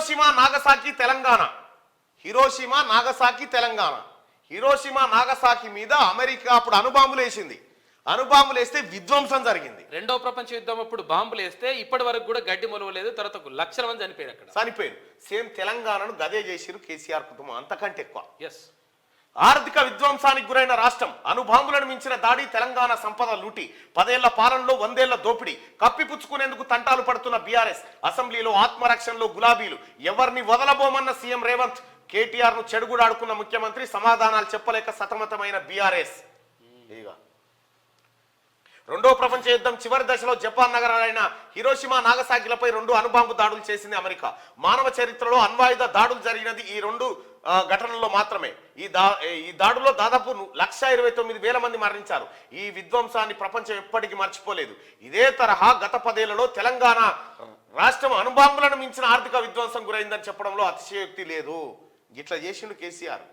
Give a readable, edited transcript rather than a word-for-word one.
Hiroshima Nagasaki Telangana. Hiroshima Nagasaki Telangana. Hiroshima Nagasaki మీద America అప్పుడు అణుబాంబులు వేసింది. అణుబాంబులు వేస్తే విధ్వంసం జరిగింది. రెండో ప్రపంచ యుద్ధం అప్పుడు బాంబులు వేస్తే ఇప్పటి వరకు కూడా గడ్డి మొలవలేదు. తర్వాత లక్షల మంది చనిపోయారు. అక్కడ చనిపోయారు. సేమ్ తెలంగాణను గదే చేసిరు కేసీఆర్ కుటుంబం, అంతకంటే ఎక్కువ. ఎస్. ఆర్థిక విధ్వంసానికి గురైన రాష్ట్రం, అణుబాంబులను మించిన దాడి, తెలంగాణ సంపద లూటి, 10 ఏళ్ల పాలనలో 100 ఏళ్ల దోపిడీ, కప్పిపుచ్చుకునేందుకు తంటాలు పడుతున్న బీఆర్ఎస్, అసెంబ్లీలో ఆత్మరక్షణలో గులాబీలు, ఎవరిని వదలబోమన్న సీఎం రేవంత్, కేటీఆర్ ను చెడుగుడాడుకున్న ముఖ్యమంత్రి, సమాధానాలు చెప్పలేక సతమతమైన బీఆర్ఎస్. రెండో ప్రపంచ యుద్ధం చివరి దశలో జపాన్ నగరాలైన హిరోషిమా నాగసాకిలపై 2 అణుబాంబు దాడులు చేసింది అమెరికా. మానవ చరిత్రలో అణ్వాయుధ దాడులు జరిగినది ఈ 2 ఘటనల్లో మాత్రమే. ఈ దాడులో దాదాపు 1,29,000 మంది మరణించారు. ఈ విధ్వంసాన్ని ప్రపంచం ఎప్పటికీ మర్చిపోలేదు. ఇదే తరహా గత 10 ఏళ్లలో తెలంగాణ రాష్ట్రం అణుబాంబులను మించిన ఆర్థిక విధ్వంసం గురైందని చెప్పడంలో అతిశయోక్తి లేదు. ఇట్లా చేసిండు కేసీఆర్.